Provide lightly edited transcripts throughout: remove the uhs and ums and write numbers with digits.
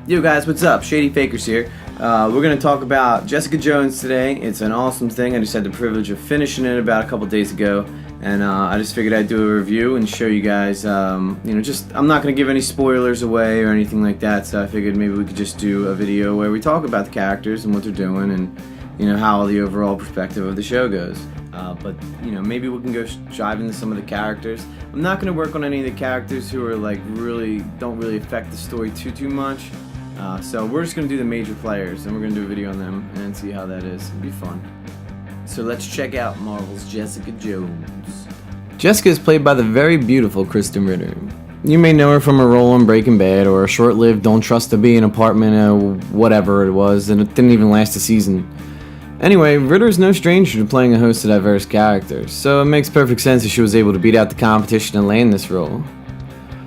Yo guys, what's up? Shady Fakers here. We're going to talk about Jessica Jones today. It's an awesome thing. I just had the privilege of finishing it about a couple days ago, and I just figured I'd do a review and show you guys, I'm not going to give any spoilers away or anything like that, so I figured maybe we could just do a video where we talk about the characters and what they're doing and, how the overall perspective of the show goes. But maybe we can go dive into some of the characters. I'm not going to work on any of the characters who are don't really affect the story too much. So we're just going to do the major players, and we're going to do a video on them and see how that is. It'll be fun. So let's check out Marvel's Jessica Jones. Jessica is played by the very beautiful Krysten Ritter. You may know her from a role in Breaking Bad or a short-lived Don't Trust to Be in Apartment or whatever it was, and it didn't even last a season. Anyway, Ritter is no stranger to playing a host of diverse characters, so it makes perfect sense that she was able to beat out the competition and land this role.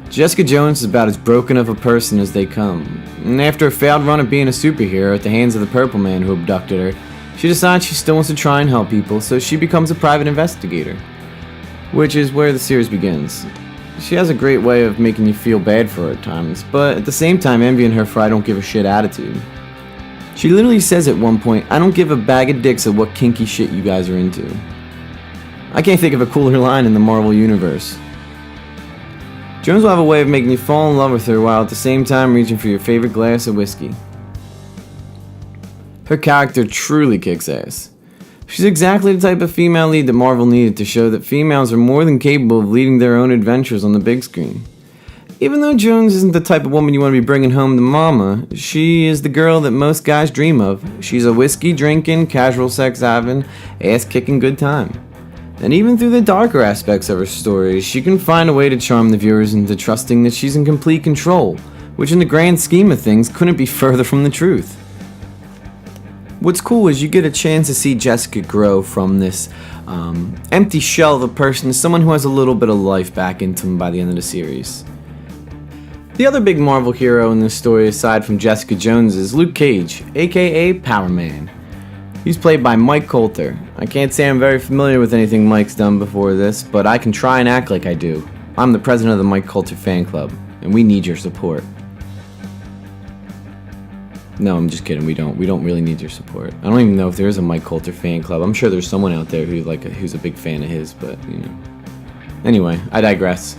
Jessica Jones is about as broken of a person as they come, and after a failed run at being a superhero at the hands of the Purple Man who abducted her, she decides she still wants to try and help people, so she becomes a private investigator, which is where the series begins. She has a great way of making you feel bad for her at times, but at the same time envying her for I don't give a shit attitude. She literally says at one point, "I don't give a bag of dicks of what kinky shit you guys are into." I can't think of a cooler line in the Marvel Universe. Jones will have a way of making you fall in love with her while at the same time reaching for your favorite glass of whiskey. Her character truly kicks ass. She's exactly the type of female lead that Marvel needed to show that females are more than capable of leading their own adventures on the big screen. Even though Jones isn't the type of woman you want to be bringing home to mama, she is the girl that most guys dream of. She's a whiskey-drinking, casual sex-having, ass-kicking good time. And even through the darker aspects of her story, she can find a way to charm the viewers into trusting that she's in complete control, which in the grand scheme of things couldn't be further from the truth. What's cool is you get a chance to see Jessica grow from this empty shell of a person to someone who has a little bit of life back into them by the end of the series. The other big Marvel hero in this story aside from Jessica Jones is Luke Cage, aka Power Man. He's played by Mike Colter. I can't say I'm very familiar with anything Mike's done before this, but I can try and act like I do. I'm the president of the Mike Colter fan club, and we need your support. No, I'm just kidding. We don't really need your support. I don't even know if there is a Mike Colter fan club. I'm sure there's someone out there who's a big fan of his, but Anyway, I digress.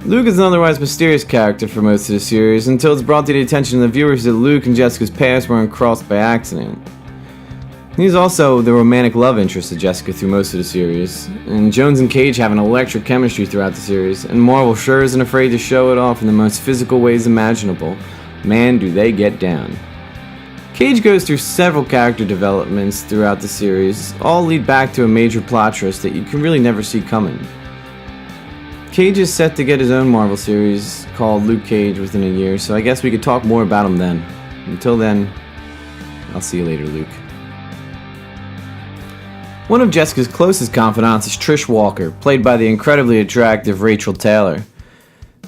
Luke is an otherwise mysterious character for most of the series until it's brought to the attention of the viewers that Luke and Jessica's paths weren't crossed by accident. He's also the romantic love interest of Jessica through most of the series, and Jones and Cage have an electric chemistry throughout the series, and Marvel sure isn't afraid to show it off in the most physical ways imaginable. Man, do they get down. Cage goes through several character developments throughout the series, all lead back to a major plot twist that you can really never see coming. Cage is set to get his own Marvel series called Luke Cage within a year, so I guess we could talk more about him then. Until then, I'll see you later, Luke. One of Jessica's closest confidants is Trish Walker, played by the incredibly attractive Rachel Taylor.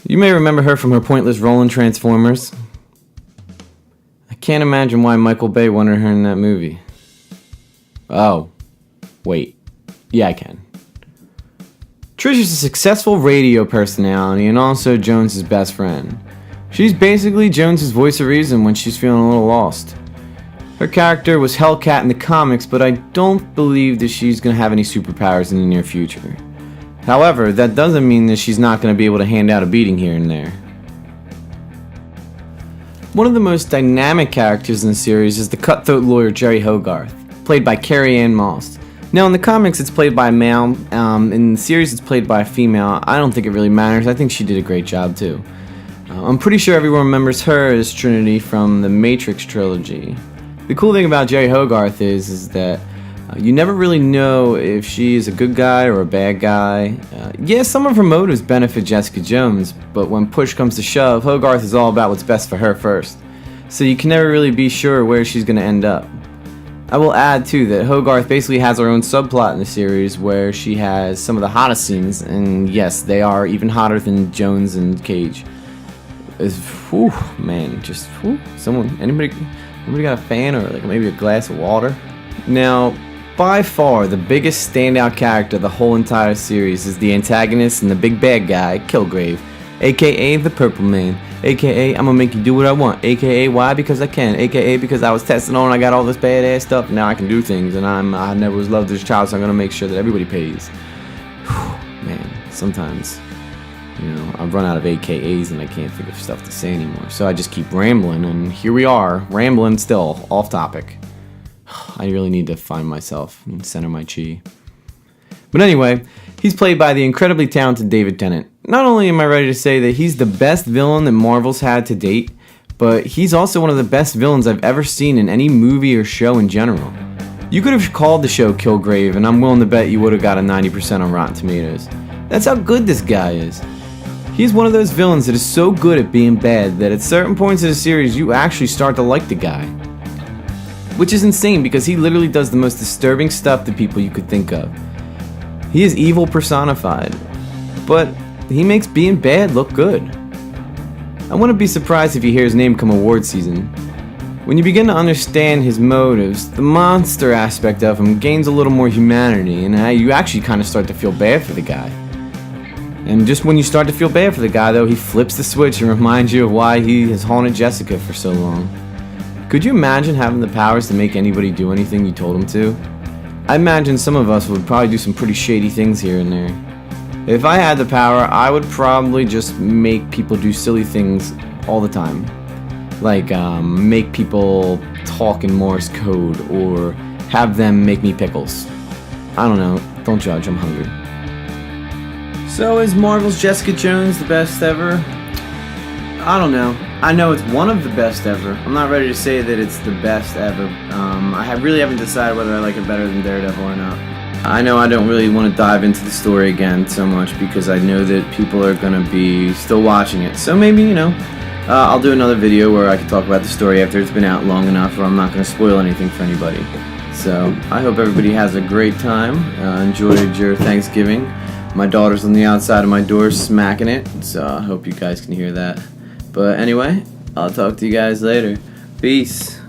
You may remember her from her pointless role in Transformers. I can't imagine why Michael Bay wanted her in that movie. Oh, wait. Yeah, I can. Trish is a successful radio personality and also Jones's best friend. She's basically Jones's voice of reason when she's feeling a little lost. Her character was Hellcat in the comics, but I don't believe that she's going to have any superpowers in the near future. However, that doesn't mean that she's not going to be able to hand out a beating here and there. One of the most dynamic characters in the series is the cutthroat lawyer Jerry Hogarth, played by Carrie-Anne Moss. Now, in the comics, it's played by a male. In the series, it's played by a female. I don't think it really matters. I think she did a great job, too. I'm pretty sure everyone remembers her as Trinity from the Matrix trilogy. The cool thing about Jerry Hogarth is that you never really know if she is a good guy or a bad guy. Yeah, some of her motives benefit Jessica Jones, but when push comes to shove, Hogarth is all about what's best for her first. So you can never really be sure where she's going to end up. I will add, too, that Hogarth basically has her own subplot in the series where she has some of the hottest scenes, and yes, they are even hotter than Jones and Cage. Anybody got a fan or maybe a glass of water? Now, by far, the biggest standout character of the whole entire series is the antagonist and the big bad guy, Kilgrave, aka the Purple Man, AKA, I'm gonna make you do what I want. AKA, why? Because I can. AKA, because I was testing on, I got all this badass stuff, and now I can do things, and I never was loved as a child, so I'm gonna make sure that everybody pays. Whew, man, sometimes, you know, I've run out of AKAs and I can't think of stuff to say anymore. So I just keep rambling, and here we are, rambling still, off topic. I really need to find myself and center my chi. But anyway, he's played by the incredibly talented David Tennant. Not only am I ready to say that he's the best villain that Marvel's had to date, but he's also one of the best villains I've ever seen in any movie or show in general. You could have called the show Kilgrave, and I'm willing to bet you would have got a 90% on Rotten Tomatoes. That's how good this guy is. He's one of those villains that is so good at being bad that at certain points of the series you actually start to like the guy. Which is insane because he literally does the most disturbing stuff to people you could think of. He is evil personified, but he makes being bad look good. I wouldn't be surprised if you hear his name come award season. When you begin to understand his motives, the monster aspect of him gains a little more humanity, and you actually kind of start to feel bad for the guy. And just when you start to feel bad for the guy, though, he flips the switch and reminds you of why he has haunted Jessica for so long. Could you imagine having the powers to make anybody do anything you told him to? I imagine some of us would probably do some pretty shady things here and there. If I had the power, I would probably just make people do silly things all the time. Like make people talk in Morse code or have them make me pickles. I don't know. Don't judge, I'm hungry. So is Marvel's Jessica Jones the best ever? I don't know. I know it's one of the best ever. I'm not ready to say that it's the best ever. I really haven't decided whether I like it better than Daredevil or not. I know I don't really want to dive into the story again so much because I know that people are going to be still watching it. So maybe, you know, I'll do another video where I can talk about the story after it's been out long enough where I'm not going to spoil anything for anybody. So I hope everybody has a great time. Enjoyed your Thanksgiving. My daughter's on the outside of my door smacking it, so I hope you guys can hear that. But anyway, I'll talk to you guys later. Peace.